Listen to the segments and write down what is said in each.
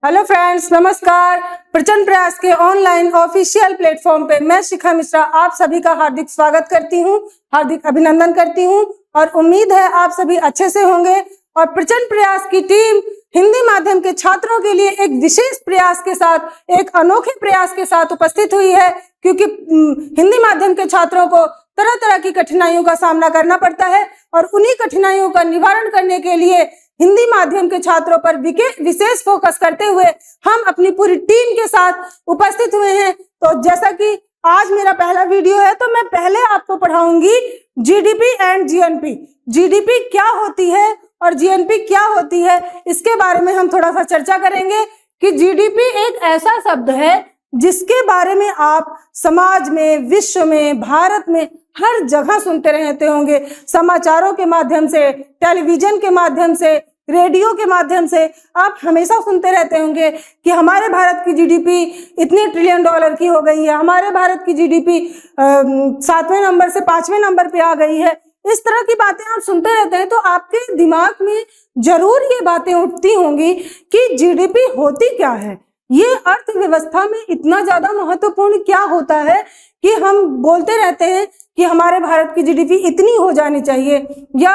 Hello friends, नमस्कार। प्रचंड प्रयास के ऑनलाइन ऑफिशियल प्लेटफॉर्म पे मैं शिखा मिश्रा आप सभी का हार्दिक स्वागत करती हूँ, हार्दिक अभिनंदन करती हूँ और उम्मीद है आप सभी अच्छे से होंगे। और प्रचंड प्रयास की टीम हिंदी माध्यम के छात्रों के लिए एक विशेष प्रयास के साथ, एक अनोखे प्रयास के साथ उपस्थित हुई है, क्योंकि हिंदी माध्यम के छात्रों को तरह तरह की कठिनाइयों का सामना करना पड़ता है और उन्हीं कठिनाइयों का निवारण करने के लिए हिंदी माध्यम के छात्रों पर विशेष फोकस करते हुए हम अपनी पूरी टीम के साथ उपस्थित हुए हैं। तो जैसा कि आज मेरा पहला वीडियो है, तो मैं पहले आपको पढ़ाऊंगी जीडीपी एंड जीएनपी। जीडीपी क्या होती है और जीएनपी क्या होती है, इसके बारे में हम थोड़ा सा चर्चा करेंगे कि जीडीपी एक ऐसा शब्द है जिसके बारे में आप समाज में, विश्व में, भारत में हर जगह सुनते रहते होंगे। समाचारों के माध्यम से, टेलीविजन के माध्यम से, रेडियो के माध्यम से आप हमेशा सुनते रहते होंगे कि हमारे भारत की जीडीपी इतने ट्रिलियन डॉलर की हो गई है, हमारे भारत की जीडीपी 7वें नंबर से 5वें नंबर पे आ गई है। इस तरह की बातें आप सुनते रहते हैं तो आपके दिमाग में जरूर ये बातें उठती होंगी कि जीडीपी होती क्या है, ये अर्थव्यवस्था में इतना ज्यादा महत्वपूर्ण क्या होता है कि हम बोलते रहते हैं कि हमारे भारत की जीडीपी इतनी हो जानी चाहिए, या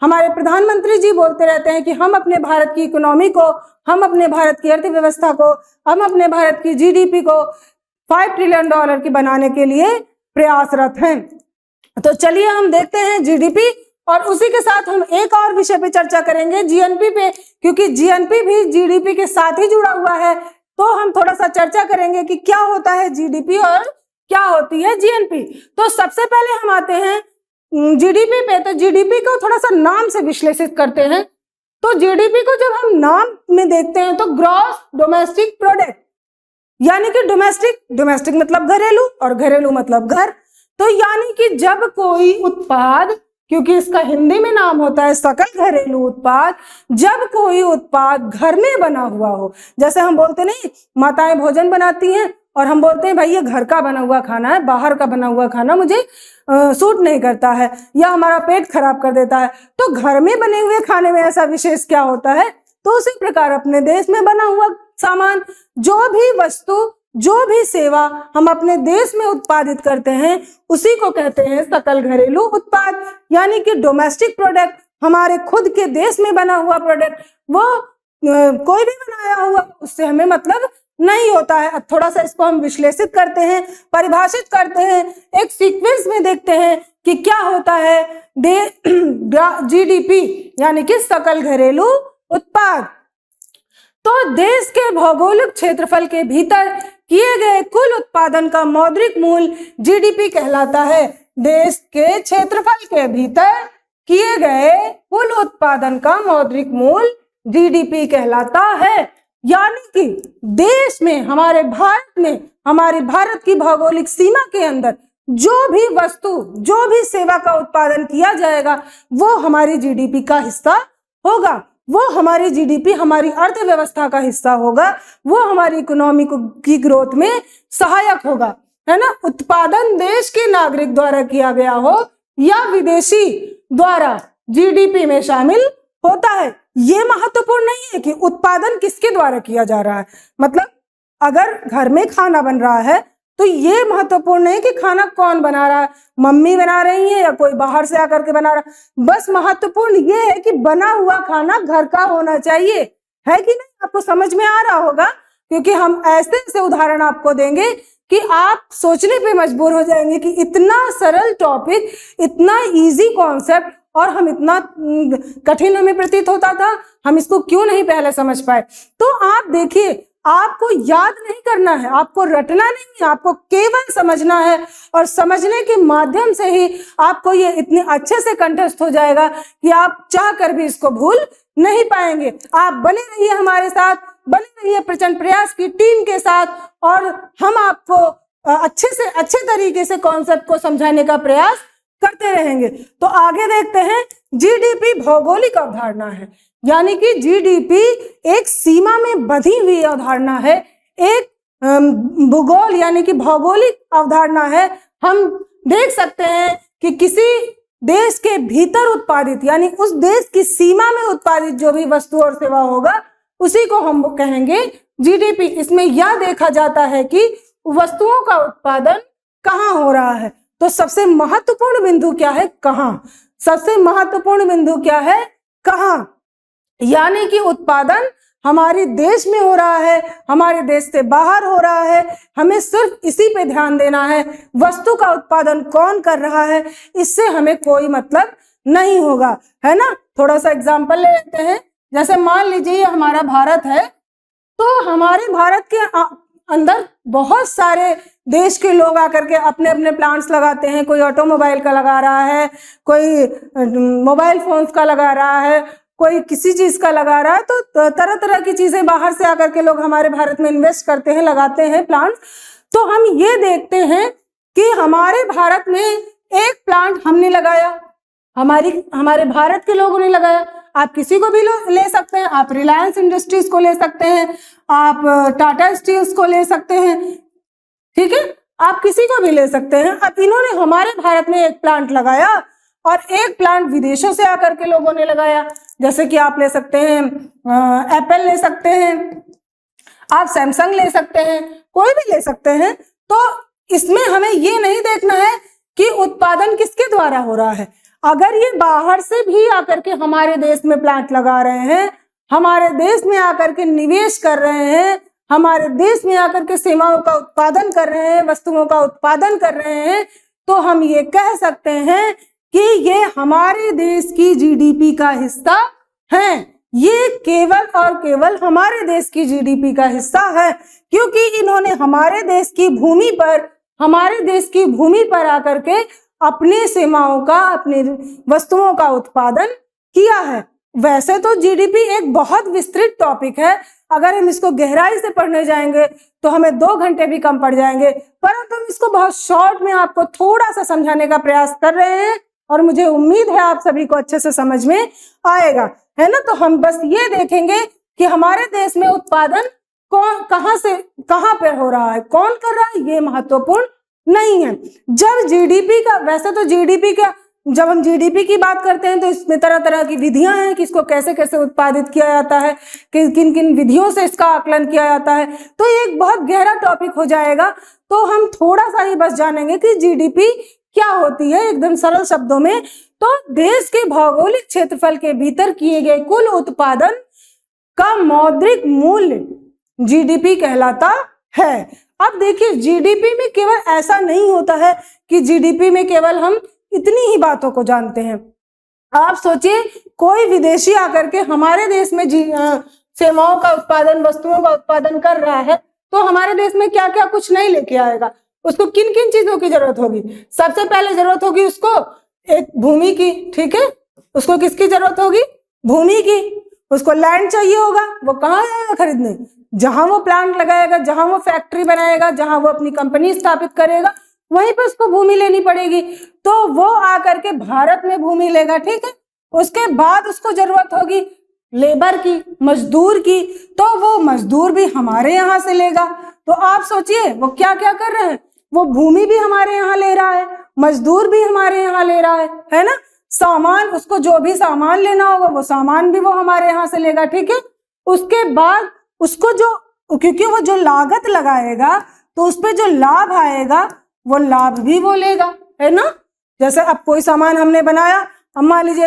हमारे प्रधानमंत्री जी बोलते रहते हैं कि हम अपने भारत की इकोनॉमी को, हम अपने भारत की अर्थव्यवस्था को, हम अपने भारत की जीडीपी को 5 ट्रिलियन डॉलर की बनाने के लिए प्रयासरत हैं। तो चलिए हम देखते हैं जीडीपी, और उसी के साथ हम एक और विषय पे चर्चा करेंगे, जीएनपी पे, क्योंकि जीएनपी भी जीडीपी के साथ ही जुड़ा हुआ है। तो हम थोड़ा सा चर्चा करेंगे कि क्या होता है जीडीपी और क्या होती है जीएनपी। तो सबसे पहले हम आते हैं जीडीपी पे। तो जीडीपी को थोड़ा सा नाम से विश्लेषित करते हैं। तो जीडीपी को जब हम नाम में देखते हैं तो ग्रॉस डोमेस्टिक प्रोडक्ट, यानी कि डोमेस्टिक मतलब घरेलू और घरेलू मतलब घर। तो यानी कि जब कोई उत्पाद, क्योंकि इसका हिंदी में नाम होता है सकल घरेलू उत्पाद, जब कोई उत्पाद घर में बना हुआ हो, जैसे हम बोलते नहीं, माताएं भोजन बनाती हैं और हम बोलते हैं भाई ये घर का बना हुआ खाना है, बाहर का बना हुआ खाना मुझे सूट नहीं करता है या हमारा पेट खराब कर देता है। तो घर में बने हुए खाने में ऐसा विशेष क्या होता है? तो उसी प्रकार अपने देश में बना हुआ सामान, जो भी वस्तु, जो भी सेवा हम अपने देश में उत्पादित करते हैं, उसी को कहते हैं सकल घरेलू उत्पाद, यानी कि डोमेस्टिक प्रोडक्ट। हमारे खुद के देश में बना हुआ प्रोडक्ट, वो कोई भी बनाया हुआ, उससे हमें मतलब नहीं होता है। थोड़ा सा इसको हम विश्लेषित करते हैं, परिभाषित करते हैं, एक सीक्वेंस में देखते हैं कि क्या होता है जीडीपी, यानी कि सकल घरेलू उत्पाद। तो देश के भौगोलिक क्षेत्रफल के भीतर किए गए कुल उत्पादन का मौद्रिक मूल्य जीडीपी कहलाता है। देश के क्षेत्रफल के भीतर किए गए कुल उत्पादन का मौद्रिक मूल्य जीडीपी कहलाता है। यानी कि देश में, हमारे भारत में, हमारी भारत की भौगोलिक सीमा के अंदर जो भी वस्तु, जो भी सेवा का उत्पादन किया जाएगा, वो हमारी जीडीपी का हिस्सा होगा, वो हमारी जीडीपी, हमारी अर्थव्यवस्था का हिस्सा होगा, वो हमारी इकोनॉमी की ग्रोथ में सहायक होगा, है ना। उत्पादन देश के नागरिक द्वारा किया गया हो या विदेशी द्वारा जीडीपी में शामिल होता है। ये महत्वपूर्ण नहीं है कि उत्पादन किसके द्वारा किया जा रहा है, मतलब अगर घर में खाना बन रहा है तो ये महत्वपूर्ण नहीं कि खाना कौन बना रहा है, मम्मी बना रही है या कोई बाहर से आकर के बना रहा है। बस महत्वपूर्ण ये है कि बना हुआ खाना घर का होना चाहिए, है कि नहीं? आपको समझ में आ रहा होगा, क्योंकि हम ऐसे ऐसे उदाहरण आपको देंगे कि आप सोचने पे मजबूर हो जाएंगे कि इतना सरल टॉपिक, इतना इजी कॉन्सेप्ट, और हम इतना कठिन हमें प्रतीत होता था, हम इसको क्यों नहीं पहले समझ पाए। तो आप देखिए, आपको याद नहीं करना है, आपको रटना नहीं है, आपको केवल समझना है, और समझने के माध्यम से ही आपको ये इतने अच्छे से कंठस्थ हो जाएगा कि आप चाह कर भी इसको भूल नहीं पाएंगे। आप बने रहिए हमारे साथ, बने रहिए प्रचंड प्रयास की टीम के साथ, और हम आपको अच्छे से अच्छे तरीके से कॉन्सेप्ट को समझाने का प्रयास करते रहेंगे। तो आगे देखते हैं, जीडीपी भौगोलिक अवधारणा है, यानी कि जीडीपी एक सीमा में बंधी हुई अवधारणा है, एक भूगोल यानी कि भौगोलिक अवधारणा है। हम देख सकते हैं कि किसी देश के भीतर उत्पादित, यानी उस देश की सीमा में उत्पादित जो भी वस्तु और सेवा होगा, उसी को हम कहेंगे जीडीपी, इसमें यह देखा जाता है कि वस्तुओं का उत्पादन कहाँ हो रहा है। तो सबसे महत्वपूर्ण बिंदु क्या है, कहाँ। सबसे महत्वपूर्ण बिंदु क्या है, कहाँ। यानी कि उत्पादन हमारे देश में हो रहा है, हमारे देश से बाहर हो रहा है। हमें सिर्फ इसी पे ध्यान देना है, वस्तु का उत्पादन कौन कर रहा है, इससे हमें कोई मतलब नहीं होगा, है ना। थोड़ा सा एग्जांपल ले लेते हैं। जैसे मान लीजिए हमारा भारत है, तो हमारे भारत के अंदर बहुत सारे देश के लोग आकर के अपने अपने प्लांट्स लगाते हैं। कोई ऑटोमोबाइल का लगा रहा है, कोई मोबाइल फोन्स का लगा रहा है, कोई किसी चीज का लगा रहा है। तो तरह तरह की चीजें बाहर से आकर के लोग हमारे भारत में इन्वेस्ट करते हैं, लगाते हैं प्लांट। तो हम ये देखते हैं कि हमारे भारत में एक प्लांट हमने लगाया, हमारे भारत के लोगों ने लगाया। आप किसी को भी ले सकते हैं, आप रिलायंस इंडस्ट्रीज को ले सकते हैं, आप टाटा स्टील्स को ले सकते हैं, ठीक है, आप किसी को भी ले सकते हैं। अब इन्होंने हमारे भारत में एक प्लांट लगाया और एक प्लांट विदेशों से आकर के लोगों ने लगाया। जैसे कि आप ले सकते हैं एप्पल ले सकते हैं, आप सैमसंग ले सकते हैं, कोई भी ले सकते हैं। तो इसमें हमें ये नहीं देखना है कि उत्पादन किसके द्वारा हो रहा है। अगर ये बाहर से भी आकर के हमारे देश में प्लांट लगा रहे हैं, हमारे देश में आकर के निवेश कर रहे हैं, हमारे देश में आकर के सेवाओं का उत्पादन कर रहे हैं, वस्तुओं का उत्पादन कर रहे हैं, तो हम ये कह सकते हैं कि ये हमारे देश की जीडीपी का हिस्सा है। ये केवल और केवल हमारे देश की जीडीपी का हिस्सा है, क्योंकि इन्होंने हमारे देश की भूमि पर आकर के अपने सेवाओं का, अपने वस्तुओं का उत्पादन किया है। वैसे तो जीडीपी एक बहुत विस्तृत टॉपिक है, अगर हम इसको गहराई से पढ़ने जाएंगे तो हमें 2 घंटे भी कम पड़ जाएंगे, परंतु हम इसको बहुत शॉर्ट में आपको थोड़ा सा समझाने का प्रयास कर रहे हैं और मुझे उम्मीद है आप सभी को अच्छे से समझ में आएगा, है ना। तो हम बस ये देखेंगे कि हमारे देश में उत्पादन कहाँ से कहाँ पर हो रहा है, कौन कर रहा है, ये महत्वपूर्ण नहीं है। जब जीडीपी का, वैसे तो जीडीपी का, जब हम जीडीपी की बात करते हैं तो इसमें तरह तरह की विधियां हैं कि इसको कैसे कैसे उत्पादित किया जाता है, कि किन किन विधियों से इसका आकलन किया जाता है। तो ये एक बहुत गहरा टॉपिक हो जाएगा। तो हम थोड़ा सा ही बस जानेंगे कि जीडीपी क्या होती है, एकदम सरल शब्दों में। तो देश के भौगोलिक क्षेत्रफल के भीतर किए गए कुल उत्पादन का मौद्रिक मूल्य जीडीपी कहलाता है। अब देखिए, जीडीपी में केवल ऐसा नहीं होता है कि जीडीपी में केवल हम इतनी ही बातों को जानते हैं। आप सोचिए, कोई विदेशी आकर के हमारे देश में सेवाओं का उत्पादन, वस्तुओं का उत्पादन कर रहा है, तो हमारे देश में क्या क्या कुछ नहीं लेके आएगा। उसको किन किन चीजों की जरूरत होगी। सबसे पहले जरूरत होगी उसको एक भूमि की, ठीक है। उसको किसकी जरूरत होगी, भूमि की। उसको लैंड चाहिए होगा, वो कहाँ जाएगा खरीदने, जहां वो प्लांट लगाएगा, जहां वो फैक्ट्री बनाएगा, जहां वो अपनी कंपनी स्थापित करेगा, वहीं पर उसको भूमि लेनी पड़ेगी। तो वो आकर के भारत में भूमि लेगा, ठीक है। उसके बाद उसको जरूरत होगी लेबर की, मजदूर की, तो वो मजदूर भी हमारे यहाँ से लेगा। तो आप सोचिए वो क्या क्या कर रहे हैं, वो भूमि भी हमारे यहाँ ले रहा है, मजदूर भी हमारे यहाँ ले रहा है ना। सामान, उसको जो भी सामान लेना होगा वो सामान भी वो हमारे यहाँ से लेगा, ठीक है। उसके बाद उसको क्योंकि वो जो लागत लगाएगा तो उस पर जो लाभ आएगा वो लाभ भी वो लेगा, है ना। जैसे अब कोई सामान हमने बनाया, अब मान लीजिए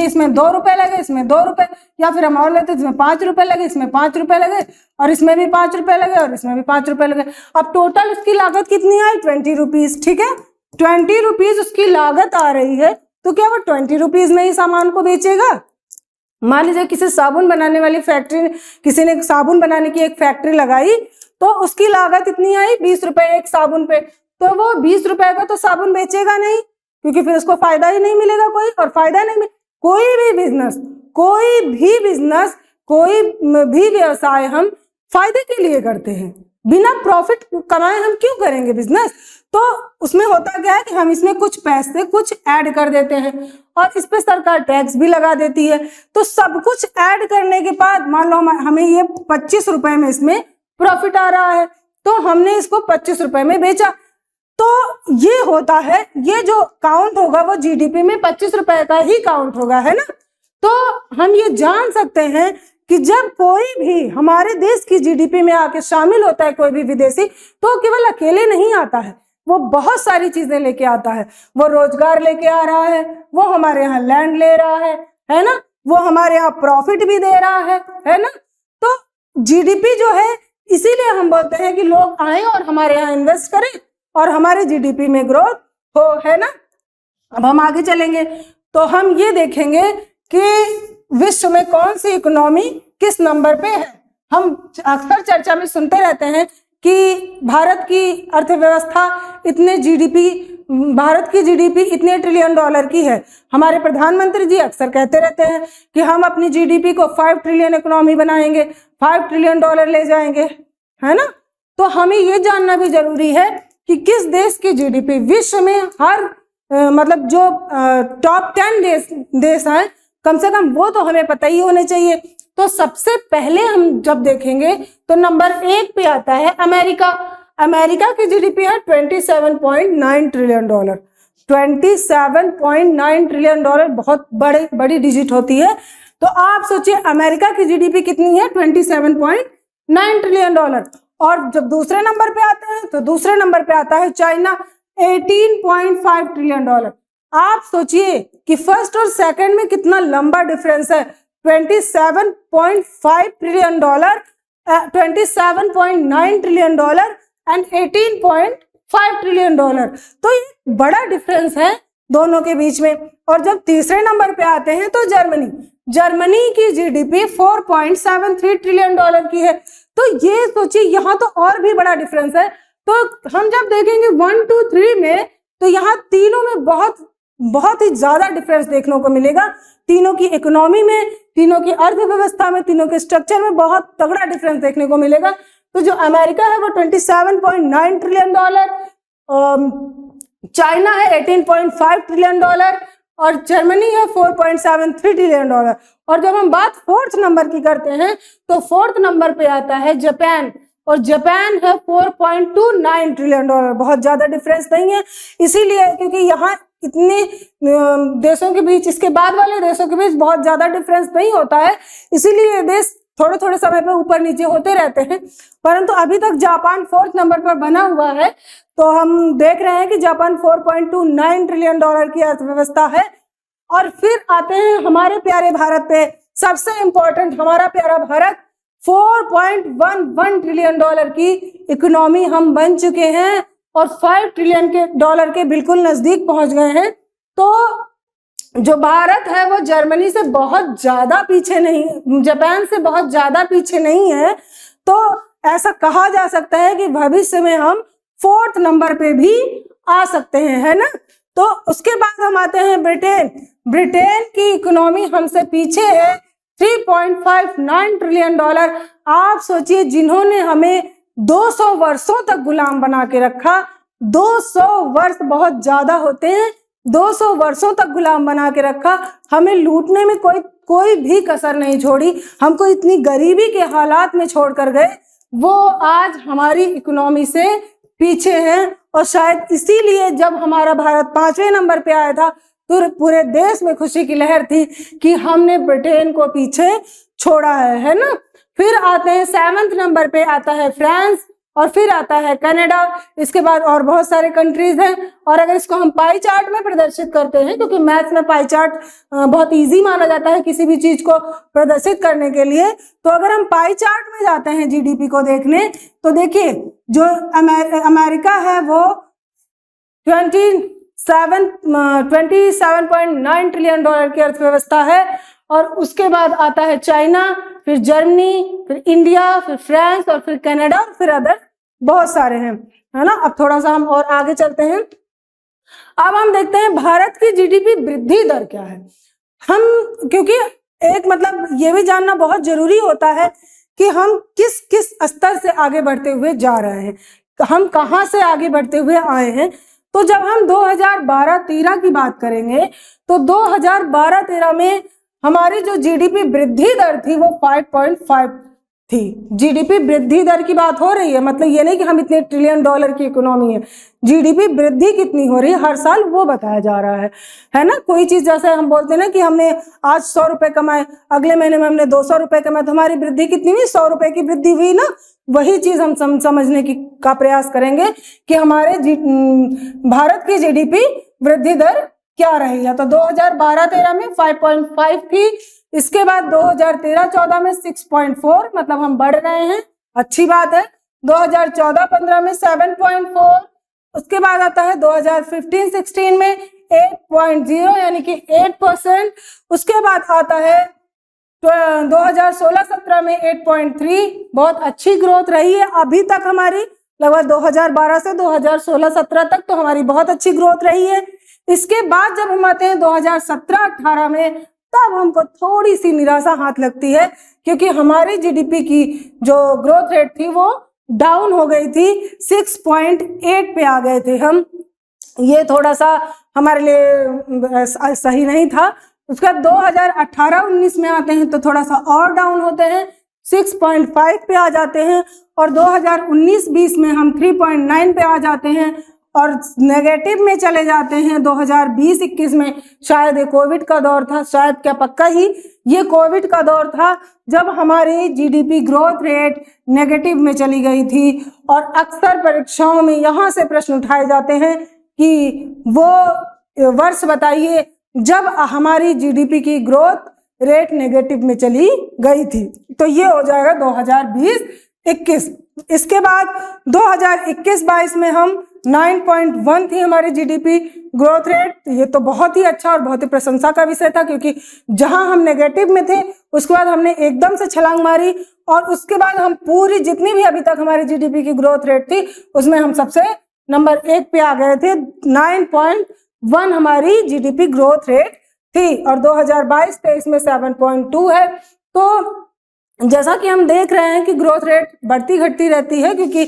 इसमें 2 रुपए लगे, इसमें 2 रुपए, या फिर हम और लेते इसमें 5 रुपए लगे, इसमें 5 रुपए लगे, और इसमें भी 5 रुपए लगे, और इसमें भी 5 रुपए लगे। अब टोटल उसकी लागत कितनी आई, 20 रुपीज, ठीक है। 20 रुपीज उसकी लागत आ रही है, तो क्या वो 20 रुपीज में ही सामान को बेचेगा। मान लीजिए किसी साबुन बनाने वाली फैक्ट्री, किसी ने साबुन बनाने की एक फैक्ट्री लगाई, तो उसकी लागत इतनी आई 20 रुपए एक साबुन पे, तो वो 20 रुपए का तो साबुन बेचेगा नहीं, क्योंकि फिर उसको फायदा ही नहीं मिलेगा कोई। और फायदा नहीं मिले, कोई भी बिजनेस, कोई भी व्यवसाय हम फायदे के लिए करते हैं, बिना प्रॉफिट कमाए हम क्यों करेंगे बिजनेस। तो उसमें होता क्या है कि हम इसमें कुछ पैसे कुछ ऐड कर देते हैं और इस पे सरकार टैक्स भी लगा देती है। तो सब कुछ ऐड करने के बाद मान लो हमें ये 25 रुपए में इसमें प्रॉफिट आ रहा है, तो हमने इसको 25 रुपए में बेचा। तो ये होता है, ये जो काउंट होगा वो जीडीपी में 25 रुपए का ही काउंट होगा, है ना। तो हम ये जान सकते हैं कि जब कोई भी हमारे देश की जीडीपी में आके शामिल होता है कोई भी विदेशी, तो केवल अकेले नहीं आता है, वो बहुत सारी चीजें लेके आता है। वो रोजगार लेके आ रहा है, वो हमारे यहाँ लैंड ले रहा है ना, वो हमारे यहाँ प्रॉफिट भी दे रहा है ना। तो जीडीपी जो है, इसीलिए हम बोलते हैं कि लोग आए और हमारे यहाँ इन्वेस्ट करें और हमारे जीडीपी में ग्रोथ हो, है ना। अब हम आगे चलेंगे तो हम ये देखेंगे कि विश्व में कौन सी इकोनॉमी किस नंबर पे है। हम अक्सर चर्चा में सुनते रहते हैं कि भारत की अर्थव्यवस्था इतने जीडीपी, भारत की जीडीपी इतने ट्रिलियन डॉलर की है। हमारे प्रधानमंत्री जी अक्सर कहते रहते हैं कि हम अपनी जीडीपी को 5 ट्रिलियन इकोनॉमी बनाएंगे, 5 ट्रिलियन डॉलर ले जाएंगे, है ना। तो हमें ये जानना भी जरूरी है कि किस देश की जीडीपी विश्व में हर मतलब जो टॉप 10 देश हैं, कम से कम वो तो हमें पता ही होने चाहिए। तो सबसे पहले हम जब देखेंगे तो नंबर 1 पे आता है अमेरिका। अमेरिका की जीडीपी है 27.9 ट्रिलियन डॉलर। 27.9 ट्रिलियन डॉलर बहुत बड़ी डिजिट होती है। तो आप सोचिए अमेरिका की जीडीपी कितनी है, 27.9 ट्रिलियन डॉलर। और जब दूसरे नंबर पे आते हैं तो दूसरे नंबर पे आता है चाइना, 18.5 ट्रिलियन डॉलर। आप सोचिए कि फर्स्ट और सेकंड में कितना लंबा डिफरेंस है, 27.5 trillion dollar, 27.9 trillion dollar and 18.5 trillion dollar. तो ये बड़ा डिफरेंस है दोनों के बीच में। और जब तीसरे नंबर पे आते हैं तो जर्मनी की जीडीपी 4.73 ट्रिलियन डॉलर की है। तो ये सोचिए यहाँ तो और भी बड़ा डिफरेंस है। तो हम जब देखेंगे 1, 2, 3 में, तो यहाँ तीनों में बहुत ही ज्यादा डिफरेंस देखने को मिलेगा। तीनों की इकोनॉमी में, तीनों की अर्थव्यवस्था में, तीनों के स्ट्रक्चर में बहुत तगड़ा डिफरेंस देखने को मिलेगा। तो जो अमेरिका है वो 27.9 ट्रिलियन डॉलर, चाइना है 18.5 ट्रिलियन डॉलर और जर्मनी है 4.73 ट्रिलियन डॉलर। और जब हम बात 4th नंबर की करते हैं तो 4th नंबर पे आता है जापान, और जापान है 4.29 ट्रिलियन डॉलर। बहुत ज्यादा डिफरेंस नहीं है, इसीलिए क्योंकि यहाँ इतने देशों के बीच, इसके बाद वाले देशों के बीच बहुत ज्यादा डिफरेंस नहीं होता है, इसीलिए देश थोड़े थोड़े समय पे ऊपर नीचे होते रहते हैं। परंतु अभी तक जापान 4th नंबर पर बना हुआ है। तो हम देख रहे हैं कि जापान 4.29 ट्रिलियन डॉलर की अर्थव्यवस्था है। और फिर आते हैं हमारे प्यारे भारत पे, सबसे इंपॉर्टेंट हमारा प्यारा भारत, 4.11 ट्रिलियन डॉलर की इकोनॉमी हम बन चुके हैं और 5 ट्रिलियन के डॉलर के बिल्कुल नजदीक पहुंच गए हैं। तो जो भारत है वो जर्मनी से बहुत ज्यादा पीछे नहीं, जापान से बहुत ज्यादा पीछे नहीं है। तो ऐसा कहा जा सकता है कि भविष्य में हम 4th नंबर पे भी आ सकते हैं, है ना। तो उसके बाद हम आते हैं ब्रिटेन की इकोनॉमी हमसे पीछे है, 3.59 ट्रिलियन डॉलर। आप सोचिए जिन्होंने हमें 200 वर्षों तक गुलाम बना के रखा, 200 वर्ष बहुत ज्यादा होते हैं, 200 वर्षों तक गुलाम बना के रखा, हमें लूटने में कोई भी कसर नहीं छोड़ी, हमको इतनी गरीबी के हालात में छोड़ कर गए, वो आज हमारी इकोनॉमी से पीछे हैं। और शायद इसीलिए जब हमारा भारत 5वें नंबर पे आया था तो पूरे देश में खुशी की लहर थी कि हमने ब्रिटेन को पीछे छोड़ा है ना। फिर आते हैं 7वें नंबर पे आता है फ्रांस, और फिर आता है कनाडा, इसके बाद और बहुत सारे कंट्रीज हैं। और अगर इसको हम पाई चार्ट में प्रदर्शित करते हैं, क्योंकि मैथ्स में पाई चार्ट बहुत इजी माना जाता है किसी भी चीज को प्रदर्शित करने के लिए, तो अगर हम पाई चार्ट में जाते हैं जीडीपी को देखने, तो देखिए जो अमेरिका है वो 27.9 ट्रिलियन डॉलर की अर्थव्यवस्था है। और उसके बाद आता है चाइना, फिर जर्मनी, फिर इंडिया, फिर फ्रांस और फिर कनाडा, फिर अदर बहुत सारे हैं, है ना। अब थोड़ा सा हम और आगे चलते हैं। अब हम देखते हैं भारत की जीडीपी वृद्धि दर क्या है। हम क्योंकि एक मतलब ये भी जानना बहुत जरूरी होता है कि हम किस किस स्तर से आगे बढ़ते हुए जा रहे हैं, हम कहाँ से आगे बढ़ते हुए आए हैं। तो जब हम 2012-13 की बात करेंगे तो 2012-13 में हमारी जो जीडीपी वृद्धि दर थी वो 5.5 थी। जीडीपी वृद्धि दर की बात हो रही है, मतलब ये नहीं कि हम इतने ट्रिलियन डॉलर की इकोनॉमी है, जीडीपी वृद्धि कितनी हो रही है हर साल वो बताया जा रहा है ना। कोई चीज जैसे हम बोलते हैं ना कि हमने आज 100 रुपए कमाए, अगले महीने में हमने 200 रुपए कमाए, तो हमारी वृद्धि कितनी हुई, 100 रुपए की वृद्धि हुई ना। वही चीज हम समझने का प्रयास करेंगे कि हमारे भारत की जीडीपी वृद्धि दर क्या रही है। तो 2012-13 में 5.5 थी, इसके बाद 2013-14 में 6.4, मतलब हम बढ़ रहे हैं, अच्छी बात है। 2014-15 में 7.4, उसके बाद आता है 2015-16 में 8.0 यानी कि 8%, उसके बाद आता है 2016-17 में 8.3, बहुत अच्छी ग्रोथ रही है अभी तक हमारी, लगभग 2012 से 2016-17 तक तो हमारी बहुत अच्छी ग्रोथ रही है। इसके बाद जब हम आते हैं 2017-18 में, तब हमको थोड़ी सी निराशा हाथ लगती है, क्योंकि हमारी जीडीपी की जो ग्रोथ रेट थी वो डाउन हो गई थी, 6.8 पे आ गए थे हम। ये थोड़ा सा हमारे लिए सही नहीं था। उसके बाद 2018-19 में आते हैं तो थोड़ा सा और डाउन होते हैं, 6.5 पे आ जाते हैं, और 2019-20 में हम 3.9 पे आ जाते हैं और नेगेटिव में चले जाते हैं। 2020-21 में शायद ये कोविड का दौर था, शायद क्या पक्का ही ये कोविड का दौर था, जब हमारी जीडीपी ग्रोथ रेट नेगेटिव में चली गई थी। और अक्सर परीक्षाओं में यहाँ से प्रश्न उठाए जाते हैं कि वो वर्ष बताइए जब हमारी जीडीपी की ग्रोथ रेट नेगेटिव में चली गई थी। तो ये हो जाएगा 2020-21। इसके बाद 2021-22 में हम 9.1 थी हमारी जीडीपी ग्रोथ रेट। ये तो बहुत ही अच्छा और बहुत ही प्रशंसा का विषय था, क्योंकि जहां हम नेगेटिव में थे उसके बाद हमने एकदम से छलांग मारी, और उसके बाद हम पूरी जितनी भी अभी तक हमारी जीडीपी की ग्रोथ रेट थी उसमें हम सबसे नंबर 1 पे आ गए थे। 9.1 हमारी जीडीपी ग्रोथ रेट थी, और 2022-23 में 7.2 है। तो जैसा कि हम देख रहे हैं कि ग्रोथ रेट बढ़ती घटती रहती है, क्योंकि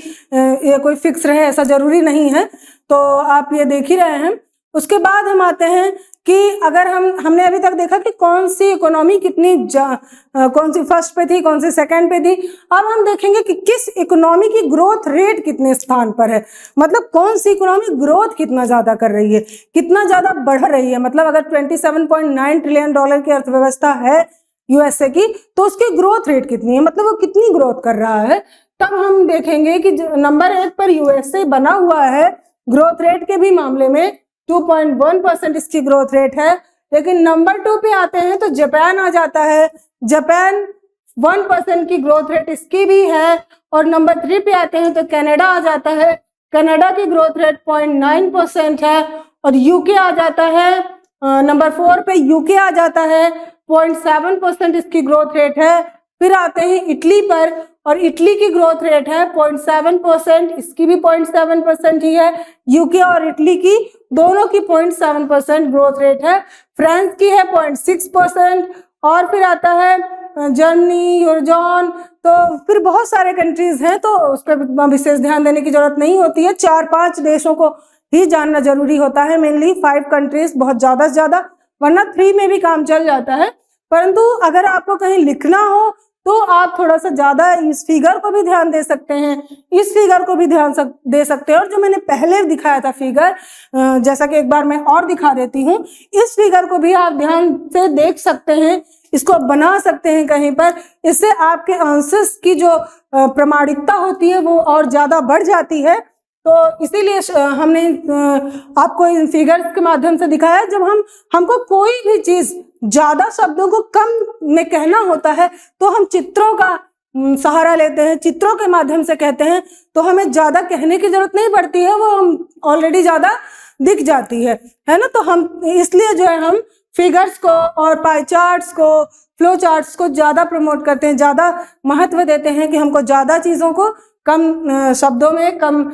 ये कोई फिक्स रहे ऐसा जरूरी नहीं है, तो आप ये देख ही रहे हैं। उसके बाद हम आते हैं कि अगर हमने अभी तक देखा कि कौन सी इकोनॉमी कितनी कौन सी फर्स्ट पे थी, कौन सी सेकंड पे थी। अब हम देखेंगे कि किस इकोनॉमी की ग्रोथ रेट कितने स्थान पर है, मतलब कौन सी इकोनॉमी ग्रोथ कितना ज्यादा कर रही है, कितना ज्यादा बढ़ रही है। मतलब अगर 27.9 ट्रिलियन डॉलर की अर्थव्यवस्था है यूएसए की, तो उसकी ग्रोथ रेट कितनी है, मतलब वो कितनी ग्रोथ कर रहा है। तब हम देखेंगे कि नंबर 1 पर यूएसए बना हुआ है ग्रोथ रेट के भी मामले में, 2.1% इसकी ग्रोथ रेट है। लेकिन नंबर 2 पे आते हैं तो जापान आ जाता है, जापान 1% की ग्रोथ रेट इसकी भी है। और नंबर 3 पे आते हैं तो कनाडा आ जाता है, कनाडा की ग्रोथ रेट 0.9% है। और यूके आ जाता है, नंबर 4 पे यूके आ जाता है, 0.7% इसकी ग्रोथ रेट है। फिर आते हैं इटली पर, और इटली की ग्रोथ रेट है 0.7%, इसकी भी 0.7% ही है। यूके और इटली की दोनों की 0.7% ग्रोथ रेट है। फ्रांस की है 0.6%, और फिर आता है जर्मनी, यूरोजोन, तो फिर बहुत सारे कंट्रीज हैं, तो उस पर विशेष ध्यान देने की जरूरत नहीं होती है। 4-5 देशों को ही जानना जरूरी होता है, मेनली 5 कंट्रीज बहुत ज्यादा से ज्यादा, वरना 3 में भी काम चल जाता है। परंतु अगर आपको कहीं लिखना हो तो आप थोड़ा सा ज्यादा इस फिगर को भी ध्यान दे सकते हैं, इस फिगर को भी ध्यान दे सकते हैं। और जो मैंने पहले दिखाया था फिगर, जैसा कि एक बार मैं और दिखा देती हूँ, इस फिगर को भी आप ध्यान से देख सकते हैं, इसको बना सकते हैं कहीं पर। इससे आपके आंसर्स की जो प्रामाणिकता होती है वो और ज्यादा बढ़ जाती है। तो इसीलिए हमने आपको इन फिगर्स के माध्यम से दिखाया। जब हमको कोई भी चीज ज्यादा शब्दों को कम में कहना होता है तो हम चित्रों का सहारा लेते हैं, चित्रों के माध्यम से कहते हैं, तो हमें ज्यादा कहने की जरूरत नहीं पड़ती है, वो हम ऑलरेडी ज्यादा दिख जाती है ना। तो हम इसलिए जो है हम फिगर्स को और पाई चार्ट्स को, फ्लो चार्ट्स को ज्यादा प्रमोट करते हैं, ज्यादा महत्व देते हैं कि हमको ज्यादा चीजों को कम शब्दों में, कम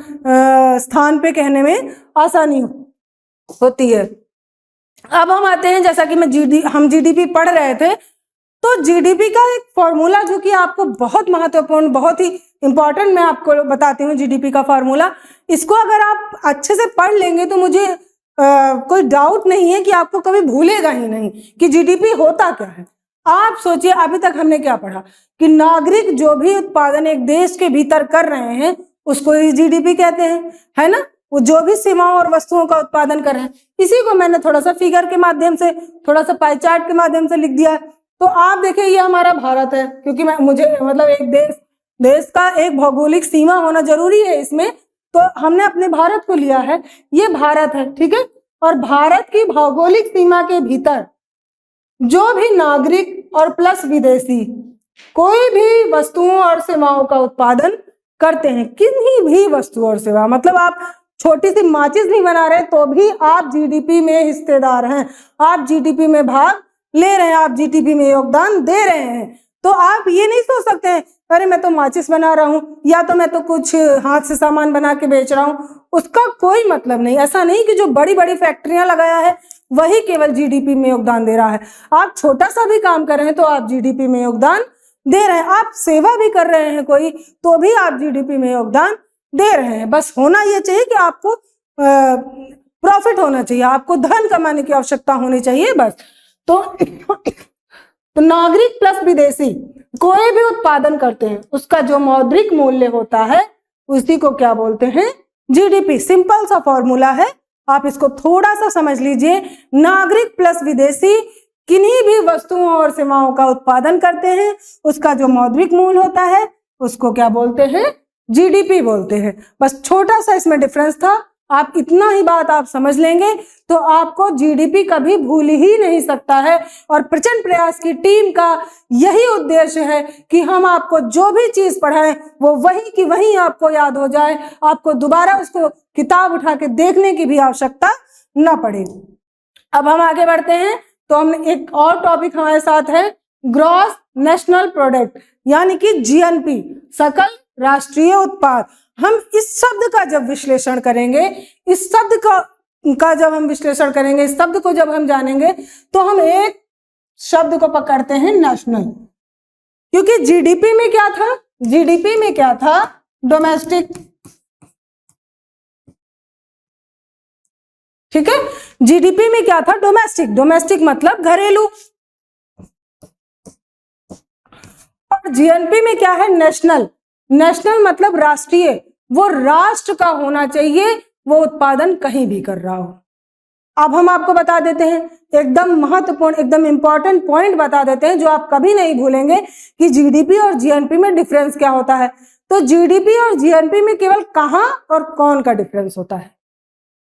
स्थान पे कहने में आसानी होती है। अब हम आते हैं, जैसा कि हम जीडीपी पढ़ रहे थे, तो जीडीपी का एक फॉर्मूला जो कि आपको बहुत महत्वपूर्ण, बहुत ही इंपॉर्टेंट, मैं आपको बताती हूँ जीडीपी का फॉर्मूला। इसको अगर आप अच्छे से पढ़ लेंगे तो मुझे कोई डाउट नहीं है कि आपको कभी भूलेगा ही नहीं कि जीडीपी होता क्या है। आप सोचिए अभी तक हमने क्या पढ़ा कि नागरिक जो भी उत्पादन एक देश के भीतर कर रहे हैं उसको ही जीडीपी कहते हैं, है ना। वो जो भी सेवाओं और वस्तुओं का उत्पादन कर रहे हैं, इसी को मैंने थोड़ा सा फिगर के माध्यम से, थोड़ा सा पाई चार्ट के माध्यम से लिख दिया है। तो आप देखिए ये हमारा भारत है, क्योंकि मुझे मतलब एक देश का एक भौगोलिक सीमा होना जरूरी है इसमें, तो हमने अपने भारत को लिया है, ये भारत है, ठीक है। और भारत की भौगोलिक सीमा के भीतर जो भी नागरिक और प्लस विदेशी कोई भी वस्तुओं और सेवाओं का उत्पादन करते हैं, किन्हीं भी वस्तु और सेवा, मतलब आप छोटी सी माचिस नहीं बना रहे तो भी आप जीडीपी में हिस्सेदार हैं, आप जीडीपी में भाग ले रहे हैं, आप जीडीपी में योगदान दे रहे हैं। तो आप ये नहीं सोच सकते हैं अरे मैं तो माचिस बना रहा हूँ या तो मैं तो कुछ हाथ से सामान बना के बेच रहा हूँ, उसका कोई मतलब नहीं। ऐसा नहीं कि जो बड़ी बड़ी फैक्ट्रियां लगाया है वही केवल जीडीपी में योगदान दे रहा है। आप छोटा सा भी काम कर रहे हैं तो आप जीडीपी में योगदान दे रहे हैं, आप सेवा भी कर रहे हैं कोई तो भी आप जीडीपी में योगदान दे रहे हैं। बस होना ये चाहिए कि आपको प्रॉफिट होना चाहिए, आपको धन कमाने की आवश्यकता होनी चाहिए, बस। तो नागरिक प्लस विदेशी कोई भी उत्पादन करते हैं उसका जो मौद्रिक मूल्य होता है उसी को क्या बोलते हैं, जीडीपी। सिंपल सा फॉर्मूला है, आप इसको थोड़ा सा समझ लीजिए। नागरिक प्लस विदेशी किन्हीं भी वस्तुओं और सेवाओं का उत्पादन करते हैं, उसका जो मौद्रिक मूल्य होता है उसको क्या बोलते हैं, जीडीपी बोलते हैं। बस छोटा सा इसमें डिफरेंस था, आप इतना ही बात आप समझ लेंगे तो आपको जीडीपी कभी भूल ही नहीं सकता है। और प्रचंड प्रयास की टीम का यही उद्देश्य है कि हम आपको जो भी चीज पढ़ाएं वो वही की वही आपको याद हो जाए, आपको दोबारा उसको किताब उठा के देखने की भी आवश्यकता न पड़े। अब हम आगे बढ़ते हैं, तो हम एक और टॉपिक हमारे साथ है, ग्रॉस नेशनल प्रोडक्ट यानी कि जीएनपी, सकल राष्ट्रीय उत्पाद। हम इस शब्द का जब विश्लेषण करेंगे, इस शब्द का जब हम विश्लेषण करेंगे, इस शब्द को जब हम जानेंगे तो हम एक शब्द को पकड़ते हैं नेशनल, क्योंकि जीडीपी में क्या था, जीडीपी में क्या था, डोमेस्टिक, ठीक है। जीडीपी में क्या था, डोमेस्टिक, डोमेस्टिक मतलब घरेलू। और जीएनपी में क्या है, नेशनल, नेशनल मतलब राष्ट्रीय, वो राष्ट्र का होना चाहिए, वो उत्पादन कहीं भी कर रहा हो। अब हम आपको बता देते हैं एकदम महत्वपूर्ण, एकदम इंपॉर्टेंट पॉइंट बता देते हैं जो आप कभी नहीं भूलेंगे कि जीडीपी और जीएनपी में डिफरेंस क्या होता है। तो जीडीपी और जीएनपी में केवल कहां और कौन का डिफरेंस होता है,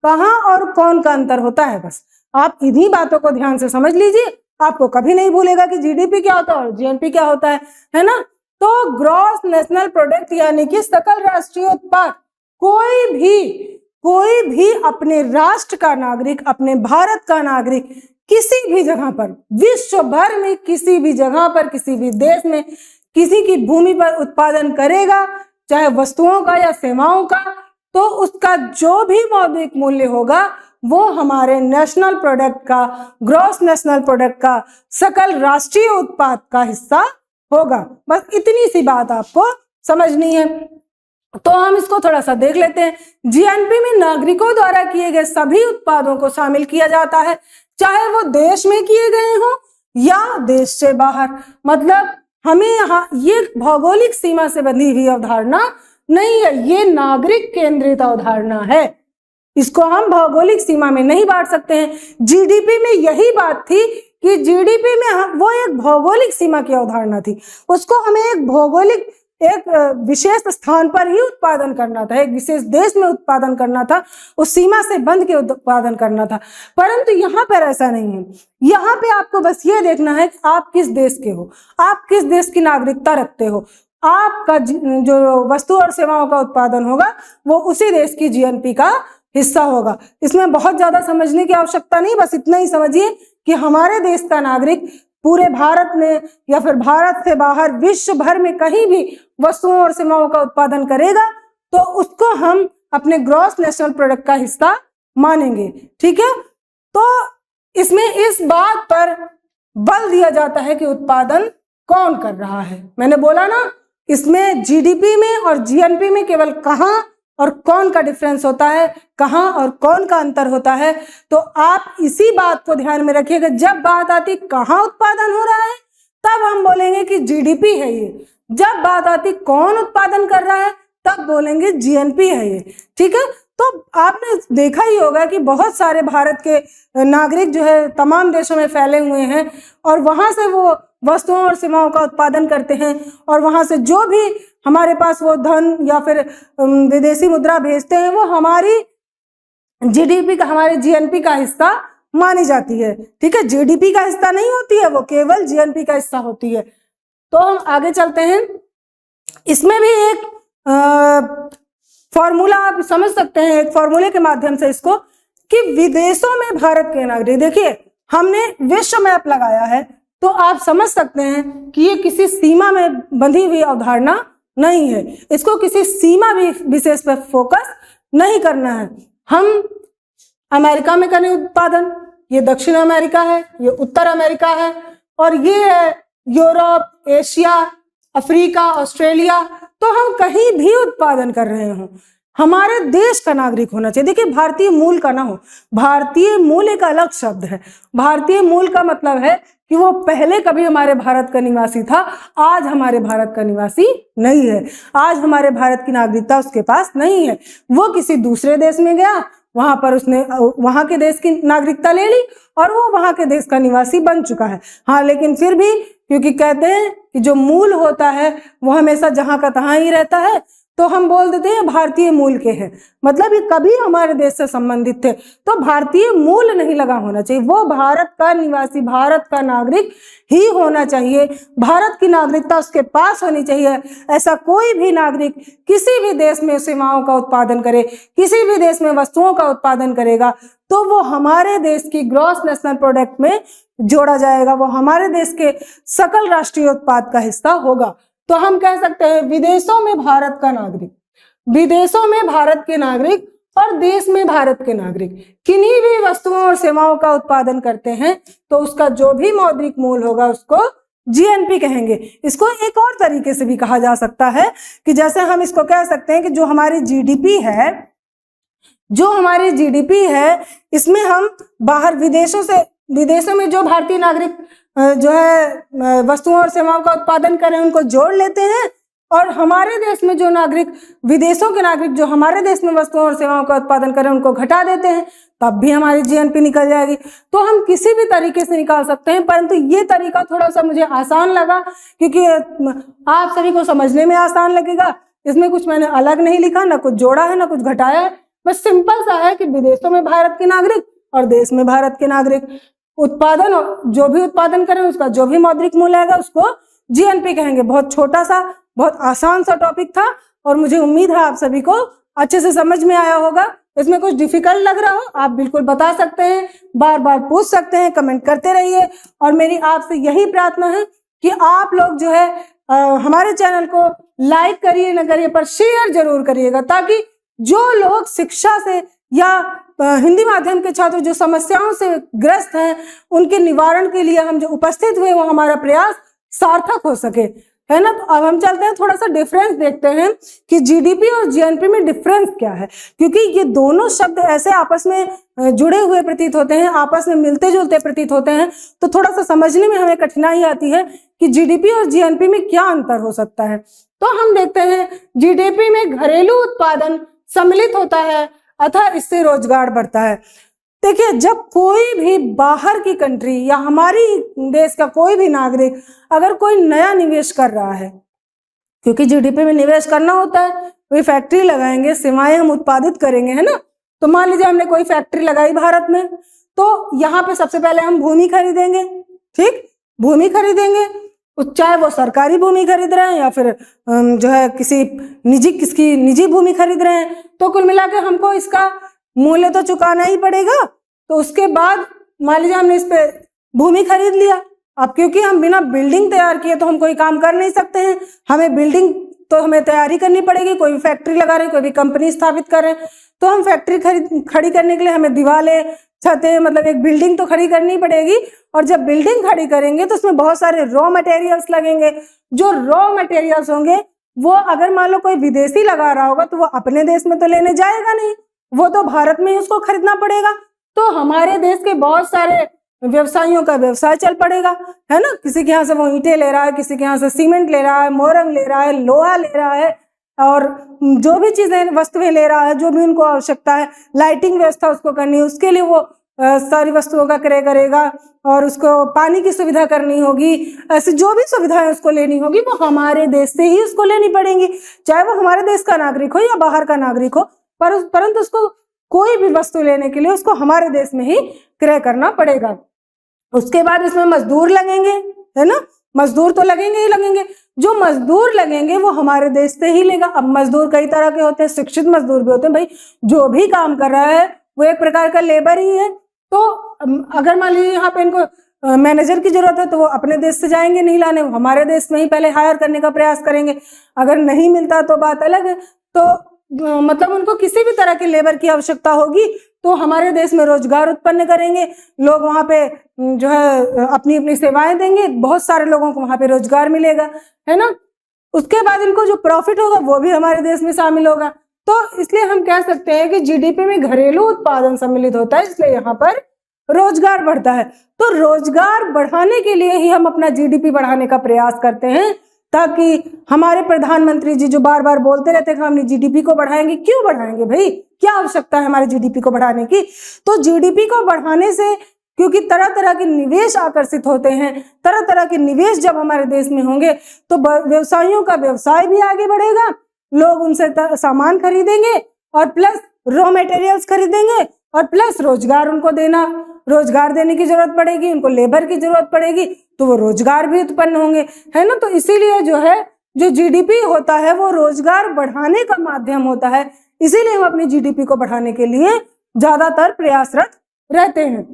कहां और कौन का अंतर होता है, बस आप इन्हीं बातों को ध्यान से समझ लीजिए, आपको कभी नहीं भूलेगा कि जीडीपी क्या होता है और जीएनपी क्या होता है ना। तो ग्रॉस नेशनल प्रोडक्ट यानी कि सकल राष्ट्रीय उत्पाद, कोई भी अपने राष्ट्र का नागरिक, अपने भारत का नागरिक किसी भी जगह पर, विश्व भर में किसी भी जगह पर, किसी भी देश में किसी की भूमि पर उत्पादन करेगा, चाहे वस्तुओं का या सेवाओं का, तो उसका जो भी मौद्रिक मूल्य होगा वो हमारे नेशनल प्रोडक्ट का, ग्रॉस नेशनल प्रोडक्ट का, सकल राष्ट्रीय उत्पाद का हिस्सा होगा। बस इतनी सी बात आपको समझनी है। तो हम इसको थोड़ा सा देख लेते हैं। जीएनपी में नागरिकों द्वारा किए गए सभी उत्पादों को शामिल किया जाता है, चाहे वो देश में किए गए हों या देश से बाहर। मतलब हमें यहाँ ये भौगोलिक सीमा से बंधी हुई अवधारणा नहीं है, ये नागरिक केंद्रित अवधारणा है, इसको हम भौगोलिक सीमा में नहीं बांट सकते हैं। जीडीपी में यही बात थी कि जीडीपी में वो एक भौगोलिक सीमा की अवधारणा थी, उसको हमें एक भौगोलिक, एक विशेष स्थान पर ही उत्पादन करना था, एक विशेष देश में उत्पादन करना था, उस सीमा से बंध के उत्पादन करना था। परंतु यहाँ पर ऐसा नहीं है, यहाँ पे आपको बस ये देखना है कि आप किस देश के हो, आप किस देश की नागरिकता रखते हो, आपका जो वस्तु और सेवाओं का उत्पादन होगा वो उसी देश की जीएनपी का हिस्सा होगा। इसमें बहुत ज्यादा समझने की आवश्यकता नहीं, बस इतना ही समझिए कि हमारे देश का नागरिक पूरे भारत में या फिर भारत से बाहर विश्व भर में कहीं भी वस्तुओं और सेवाओं का उत्पादन करेगा तो उसको हम अपने ग्रॉस नेशनल प्रोडक्ट का हिस्सा मानेंगे, ठीक है। तो इसमें इस बात पर बल दिया जाता है कि उत्पादन कौन कर रहा है। मैंने बोला ना, इसमें जीडीपी में और जीएनपी में केवल कहां और कौन का डिफरेंस होता है, कहां और कौन का अंतर होता है। तो आप इसी बात को ध्यान में रखिएगा, जब बात आती कहां उत्पादन हो रहा है तब हम बोलेंगे कि जीडीपी है ये। जब बात आती कौन उत्पादन कर रहा है तब बोलेंगे जीएनपी है ये। ठीक है, तो आपने देखा ही होगा कि बहुत सारे भारत के नागरिक जो है तमाम देशों में फैले हुए हैं और वहां से वो वस्तुओं और सेवाओं का उत्पादन करते हैं और वहां से जो भी हमारे पास वो धन या फिर विदेशी मुद्रा भेजते हैं वो हमारी जीडीपी का, हमारे जीएनपी का हिस्सा मानी जाती है। ठीक है, जीडीपी का हिस्सा नहीं होती है, वो केवल जीएनपी का हिस्सा होती है। तो हम आगे चलते हैं। इसमें भी एक फॉर्मूला आप समझ सकते हैं, एक फॉर्मूले के माध्यम से इसको, कि विदेशों में भारत के नागरिक, देखिए हमने विश्व मैप लगाया है तो आप समझ सकते हैं कि ये किसी सीमा में बंधी हुई अवधारणा नहीं है, इसको किसी सीमा विशेष पर फोकस नहीं करना है। हम अमेरिका में करें उत्पादन, ये दक्षिण अमेरिका है, ये उत्तर अमेरिका है, और ये है यूरोप, एशिया, अफ्रीका, ऑस्ट्रेलिया, तो हम कहीं भी उत्पादन कर रहे हो हमारे देश का नागरिक होना चाहिए। देखिए भारतीय मूल का ना हो, भारतीय मूल एक अलग शब्द है। भारतीय मूल का मतलब है कि वो पहले कभी हमारे भारत का निवासी था, आज हमारे भारत का निवासी नहीं है, आज हमारे भारत की नागरिकता उसके पास नहीं है, वो किसी दूसरे देश में गया, वहां पर उसने वहां के देश की नागरिकता ले ली और वो वहां के देश का निवासी बन चुका है। हाँ, लेकिन फिर भी क्योंकि कहते हैं कि जो मूल होता है वो हमेशा जहां का तहां ही रहता है, तो हम बोल देते हैं भारतीय मूल के हैं, मतलब ये कभी हमारे देश से संबंधित थे। तो भारतीय मूल नहीं लगा होना चाहिए, वो भारत का निवासी, भारत का नागरिक ही होना चाहिए, भारत की नागरिकता उसके पास होनी चाहिए। ऐसा कोई भी नागरिक किसी भी देश में सेवाओं का उत्पादन करे, किसी भी देश में वस्तुओं का उत्पादन करेगा तो वो हमारे देश की ग्रॉस नेशनल प्रोडक्ट में जोड़ा जाएगा, वो हमारे देश के सकल राष्ट्रीय उत्पाद का हिस्सा होगा। तो हम कह सकते हैं विदेशों में भारत का नागरिक, विदेशों में भारत के नागरिक और देश में भारत के नागरिक किन्हीं भी वस्तुओं और सेवाओं का उत्पादन करते हैं तो उसका जो भी मौद्रिक मूल होगा उसको जीएनपी कहेंगे। इसको एक और तरीके से भी कहा जा सकता है कि जैसे हम इसको कह सकते हैं कि जो हमारी जीडीपी है, जो हमारी जीडीपी है, इसमें हम बाहर विदेशों में जो भारतीय नागरिक जो है वस्तुओं और सेवाओं का उत्पादन करें उनको जोड़ लेते हैं और हमारे देश में जो नागरिक, विदेशों के नागरिक जो हमारे देश में वस्तुओं और सेवाओं का उत्पादन करें उनको घटा देते हैं, तब भी हमारी जीएनपी निकल जाएगी। तो हम किसी भी तरीके से निकाल सकते हैं, परंतु ये तरीका थोड़ा सा मुझे आसान लगा क्योंकि आप सभी को समझने में आसान लगेगा। इसमें कुछ मैंने अलग नहीं लिखा, ना कुछ जोड़ा है ना कुछ घटाया है, बस सिंपल सा है कि विदेशों में भारत के नागरिक और देश में भारत के नागरिक उत्पादन, जो भी उत्पादन करें उसका जो भी मौद्रिक मूल्य आएगा उसको जीएनपी कहेंगे। बहुत छोटा सा, बहुत आसान सा टॉपिक था और मुझे उम्मीद है आप सभी को अच्छे से समझ में आया होगा। इसमें कुछ डिफिकल्ट लग रहा हो आप बिल्कुल बता सकते हैं, बार बार पूछ सकते हैं, कमेंट करते रहिए। और मेरी आपसे यही प्रार्थना है कि आप लोग जो है हमारे चैनल को लाइक करिए न करिए पर शेयर जरूर करिएगा, ताकि जो लोग शिक्षा से या हिंदी माध्यम के छात्र जो समस्याओं से ग्रस्त हैं उनके निवारण के लिए हम जो उपस्थित हुए वो हमारा प्रयास सार्थक हो सके, है ना। तो अब हम चलते हैं, थोड़ा सा डिफरेंस देखते हैं कि जीडीपी और जीएनपी में डिफरेंस क्या है, क्योंकि ये दोनों शब्द ऐसे आपस में जुड़े हुए प्रतीत होते हैं, आपस में मिलते जुलते प्रतीत होते हैं, तो थोड़ा सा समझने में हमें कठिनाई आती है कि जीडीपी और जीएनपी में क्या अंतर हो सकता है। तो हम देखते हैं जीडीपी में घरेलू उत्पादन सम्मिलित होता है अतः इससे रोजगार बढ़ता है। देखिए जब कोई भी बाहर की कंट्री या हमारी देश का कोई भी नागरिक अगर कोई नया निवेश कर रहा है, क्योंकि जीडीपी में निवेश करना होता है, कोई फैक्ट्री लगाएंगे, सेवाएं हम उत्पादित करेंगे, है ना। तो मान लीजिए हमने कोई फैक्ट्री लगाई भारत में, तो यहाँ पे सबसे पहले हम भूमि खरीदेंगे, ठीक, भूमि खरीदेंगे, चाहे वो सरकारी भूमि खरीद रहे हैं या फिर जो है किसकी निजी भूमि खरीद रहे हैं, तो कुल मिला के हमको इसका मूल्य तो चुकाना ही पड़ेगा। तो उसके बाद मान लीजिए हमने इस पे भूमि खरीद लिया, अब क्योंकि हम बिना बिल्डिंग तैयार किए तो हम कोई काम कर नहीं सकते हैं, हमें बिल्डिंग तो हमें तैयारी करनी पड़ेगी। कोई भी फैक्ट्री लगा रहे हैं, कोई भी कंपनी स्थापित कर रहे हैं, तो हम फैक्ट्री खड़ी करने के लिए हमें दीवारें, छतें, मतलब एक बिल्डिंग तो खड़ी करनी पड़ेगी। और जब बिल्डिंग खड़ी करेंगे तो उसमें बहुत सारे रॉ मटेरियल्स लगेंगे। जो रॉ मटेरियल्स होंगे वो अगर मान लो कोई विदेशी लगा रहा होगा तो वो अपने देश में तो लेने जाएगा नहीं, वो तो भारत में ही उसको खरीदना पड़ेगा। तो हमारे देश के बहुत सारे व्यवसायियों का व्यवसाय चल पड़ेगा, है ना। किसी के यहाँ से वो ईंटें ले रहा है, किसी के यहाँ से सीमेंट ले रहा है, मोरंग ले रहा है, लोहा ले रहा है, और जो भी चीजें वस्तुएं ले रहा है, जो भी उनको आवश्यकता है, लाइटिंग व्यवस्था उसको करनी है, उसके लिए वो सारी वस्तुओं का क्रय करेगा, और उसको पानी की सुविधा करनी होगी। ऐसी जो भी सुविधाएं उसको लेनी होगी वो हमारे देश से ही उसको लेनी पड़ेंगी, चाहे वो हमारे देश का नागरिक हो या बाहर का नागरिक हो, परंतु उसको कोई भी वस्तु लेने के लिए उसको हमारे देश में ही क्रय करना पड़ेगा। उसके बाद इसमें मजदूर लगेंगे, है ना, मजदूर तो लगेंगे ही लगेंगे। जो मजदूर लगेंगे वो हमारे देश से ही लेगा। अब मजदूर कई तरह के होते हैं, शिक्षित मजदूर भी होते हैं, भाई जो भी काम कर रहा है वो एक प्रकार का लेबर ही है। तो अगर मान लीजिए यहाँ पे इनको मैनेजर की जरूरत है तो वो अपने देश से जाएंगे नहीं लाने, वो हमारे देश में ही पहले हायर करने का प्रयास करेंगे। अगर नहीं मिलता तो बात अलग है। तो मतलब उनको किसी भी तरह के लेबर की आवश्यकता होगी तो हमारे देश में रोजगार उत्पन्न करेंगे, लोग वहाँ पे जो है अपनी अपनी सेवाएं देंगे, बहुत सारे लोगों को वहाँ पे रोजगार मिलेगा, है ना। उसके बाद इनको जो प्रॉफिट होगा वो भी हमारे देश में शामिल होगा। तो इसलिए हम कह सकते हैं कि जीडीपी में घरेलू उत्पादन सम्मिलित होता है, इसलिए यहाँ पर रोजगार बढ़ता है। तो रोजगार बढ़ाने के लिए ही हम अपना जीडीपी बढ़ाने का प्रयास करते हैं, ताकि हमारे प्रधानमंत्री जी जो बार बार बोलते रहते हैं कि हम जीडीपी को बढ़ाएंगे, क्यों बढ़ाएंगे भाई, क्या आवश्यकता है हमारे जीडीपी को बढ़ाने की। तो जीडीपी को बढ़ाने से, क्योंकि तरह तरह के निवेश आकर्षित होते हैं, तरह तरह के निवेश जब हमारे देश में होंगे तो व्यवसायियों का व्यवसाय भी आगे बढ़ेगा, लोग उनसे सामान खरीदेंगे और प्लस रॉ मटेरियल्स खरीदेंगे, और प्लस रोजगार देने की जरूरत पड़ेगी, उनको लेबर की जरूरत पड़ेगी, तो वो रोजगार भी उत्पन्न होंगे, है ना। तो इसीलिए जो जीडीपी होता है वो रोजगार बढ़ाने का माध्यम होता है, इसीलिए हम अपनी जीडीपी को बढ़ाने के लिए ज्यादातर प्रयासरत रहते हैं।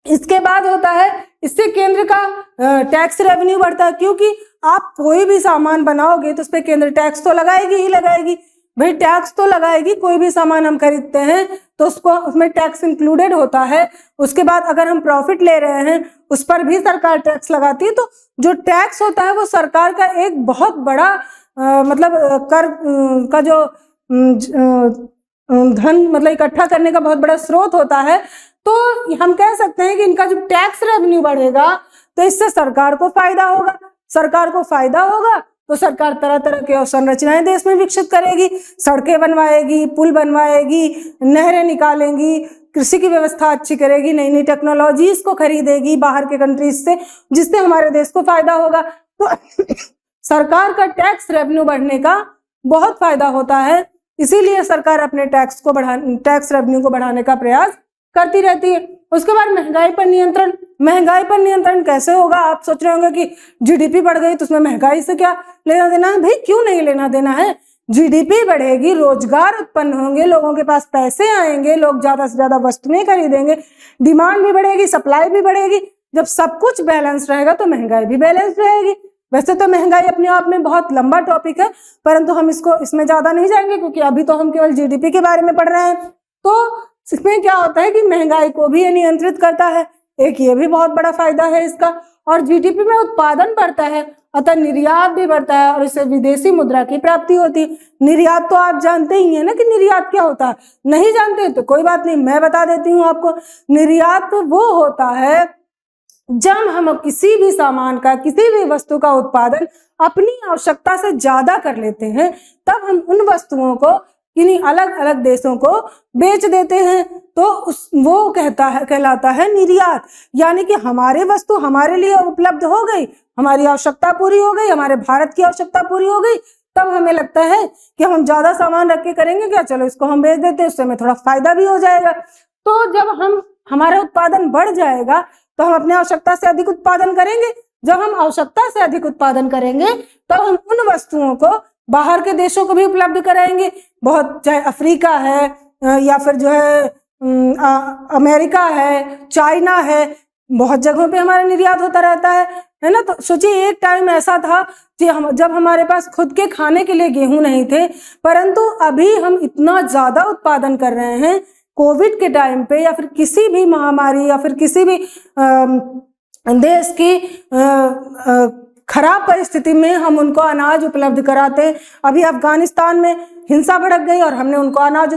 इसके बाद होता है, इससे केंद्र का टैक्स रेवेन्यू बढ़ता है, क्योंकि आप कोई भी सामान बनाओगे तो उस पर केंद्र टैक्स तो लगाएगी ही लगाएगी, भाई टैक्स तो लगाएगी। कोई भी सामान हम खरीदते हैं तो उसमें टैक्स इंक्लूडेड होता है। उसके बाद अगर हम प्रॉफिट ले रहे हैं उस पर भी सरकार टैक्स लगाती है। तो जो टैक्स होता है वो सरकार का एक बहुत बड़ा मतलब कर का जो धन मतलब इकट्ठा करने का बहुत बड़ा स्रोत होता है। तो हम कह सकते हैं कि इनका जो टैक्स रेवेन्यू बढ़ेगा तो इससे सरकार को फायदा होगा। सरकार को फायदा होगा तो सरकार तरह तरह की अवसंरचनाएं देश में विकसित करेगी, सड़कें बनवाएगी, पुल बनवाएगी, नहरें निकालेंगी, कृषि की व्यवस्था अच्छी करेगी, नई नई टेक्नोलॉजीज को खरीदेगी बाहर के कंट्रीज से, जिससे हमारे देश को फायदा होगा। तो सरकार का टैक्स रेवेन्यू बढ़ने का बहुत फायदा होता है, इसीलिए सरकार अपने टैक्स रेवेन्यू को बढ़ाने का प्रयास करती रहती है। उसके बाद महंगाई पर नियंत्रण कैसे होगा। आप सोच रहे होंगे कि जीडीपी बढ़ गई तो उसमें महंगाई से क्या लेना देना है। भाई क्यों नहीं लेना देना है, जीडीपी बढ़ेगी, रोजगार उत्पन्न होंगे, लोगों के पास पैसे आएंगे, लोग ज्यादा से ज्यादा वस्तुएं खरीदेंगे, डिमांड भी बढ़ेगी, सप्लाई भी बढ़ेगी। जब सब कुछ बैलेंस रहेगा तो महंगाई भी बैलेंस रहेगी। वैसे तो महंगाई अपने आप में बहुत लंबा टॉपिक है, परंतु हम इसमें ज्यादा नहीं जाएंगे क्योंकि अभी तो हम केवल जीडीपी के बारे में पढ़ रहे हैं। तो इसमें क्या होता है कि महंगाई को भी ये नियंत्रित करता है, एक ये भी बहुत बड़ा फायदा है इसका। और जीडीपी में उत्पादन बढ़ता है, अतः निर्यात भी बढ़ता है और इससे विदेशी मुद्रा की प्राप्ति होती है। निर्यात तो आप जानते ही हैं ना कि निर्यात क्या होता है, नहीं जानते तो कोई बात नहीं, मैं बता देती हूँ आपको। निर्यात वो होता है जब हम किसी भी सामान का, किसी भी वस्तु का उत्पादन अपनी आवश्यकता से ज्यादा कर लेते हैं, तब हम उन वस्तुओं को किन्हीं अलग अलग देशों को बेच देते हैं, तो वो कहलाता है निर्यात। यानी कि हमारे वस्तु हमारे लिए उपलब्ध हो गई, हमारी आवश्यकता पूरी हो गई, हमारे भारत की आवश्यकता पूरी हो गई, तब हमें लगता है कि हम ज्यादा सामान रख के करेंगे क्या, चलो इसको हम बेच देते हैं, उससे हमें थोड़ा फायदा भी हो जाएगा। तो जब हमारा उत्पादन बढ़ जाएगा तो हम अपने आवश्यकता से अधिक उत्पादन करेंगे। जब हम आवश्यकता से अधिक उत्पादन करेंगे तब हम उन वस्तुओं को बाहर के देशों को भी उपलब्ध कराएंगे, बहुत, चाहे अफ्रीका है या फिर जो है अमेरिका है, चाइना है, बहुत जगहों पे हमारा निर्यात होता रहता है ना। तो सोचिए एक टाइम ऐसा था कि जब हमारे पास खुद के खाने के लिए गेहूं नहीं थे, परंतु अभी हम इतना ज्यादा उत्पादन कर रहे हैं कोविड के टाइम पे, या फिर किसी भी महामारी या फिर किसी भी देश की खराब परिस्थिति में हम उनको अनाज उपलब्ध कराते हैं। अभी अफगानिस्तान में हिंसा भड़क गई और हमने उनको अनाज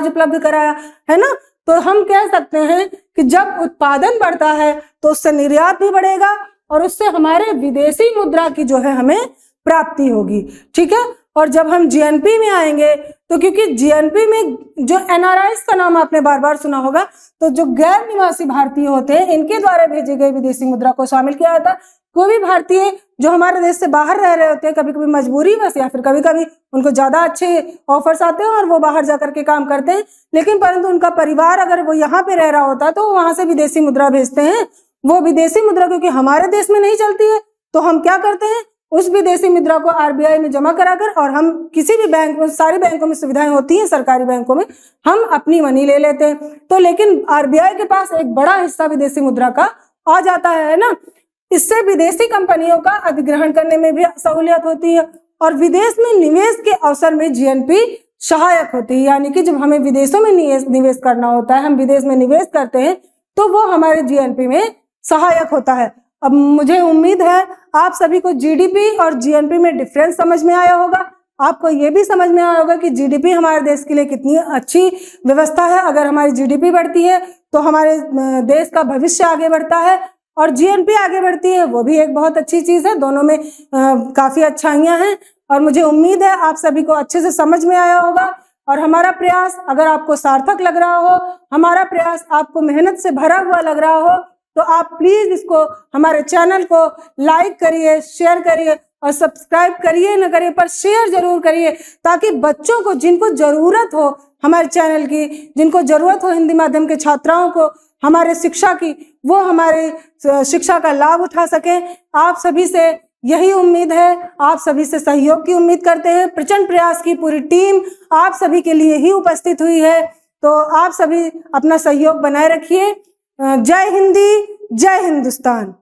उपलब्ध कराया, है ना। तो हम कह सकते हैं कि जब उत्पादन बढ़ता है तो उससे निर्यात भी बढ़ेगा और उससे हमारे विदेशी मुद्रा की जो है हमें प्राप्ति होगी। ठीक है, और जब हम जीएनपी में आएंगे तो क्योंकि जीएनपी में जो एनआरआईज का नाम आपने बार बार सुना होगा, तो जो गैर निवासी भारतीय होते हैं इनके द्वारा भेजे गए विदेशी मुद्रा को शामिल किया जाता है। कोई भी भारतीय जो हमारे देश से बाहर रह रहे होते हैं, कभी कभी मजबूरी बस या फिर कभी कभी उनको ज्यादा अच्छे ऑफर्स आते हैं और वो बाहर जाकर के काम करते हैं, लेकिन परंतु उनका परिवार अगर वो यहाँ पे रह रहा होता है तो वो वहां से विदेशी मुद्रा भेजते हैं। वो विदेशी मुद्रा क्योंकि हमारे देश में नहीं चलती है तो हम क्या करते हैं, उस विदेशी मुद्रा को आरबीआई में जमा कराकर, और हम किसी भी बैंक में, सारी बैंकों में सुविधाएं होती हैं, सरकारी बैंकों में हम अपनी मनी ले लेते हैं। तो लेकिन आरबीआई के पास एक बड़ा हिस्सा विदेशी मुद्रा का आ जाता है ना। इससे विदेशी कंपनियों का अधिग्रहण करने में भी सहूलियत होती है और विदेश में निवेश के अवसर में जीएनपी सहायक होती है। यानी कि जब हमें विदेशों में निवेश करना होता है, हम विदेश में निवेश करते हैं तो वो हमारे जीएनपी में सहायक होता है। अब मुझे उम्मीद है आप सभी को जीडीपी और जीएनपी में डिफरेंस समझ में आया होगा। आपको ये भी समझ में आया होगा कि जीडीपी हमारे देश के लिए कितनी अच्छी व्यवस्था है। अगर हमारी जीडीपी बढ़ती है तो हमारे देश का भविष्य आगे बढ़ता है और जीएनपी आगे बढ़ती है, वो भी एक बहुत अच्छी चीज है। दोनों में काफी अच्छाइयां हैं और मुझे उम्मीद है आप सभी को अच्छे से समझ में आया होगा। और हमारा प्रयास अगर आपको सार्थक लग रहा हो, हमारा प्रयास आपको मेहनत से भरा हुआ लग रहा हो, तो आप प्लीज इसको, हमारे चैनल को लाइक करिए, शेयर करिए और सब्सक्राइब करिए न करिए पर शेयर जरूर करिए, ताकि बच्चों को जिनको जरूरत हो हमारे चैनल की, जिनको जरूरत हो हिंदी माध्यम के छात्राओं को हमारे शिक्षा की, वो हमारे शिक्षा का लाभ उठा सकें। आप सभी से यही उम्मीद है, आप सभी से सहयोग की उम्मीद करते हैं। प्रचंड प्रयास की पूरी टीम आप सभी के लिए ही उपस्थित हुई है, तो आप सभी अपना सहयोग बनाए रखिए। जय हिंदी, जय हिंदुस्तान।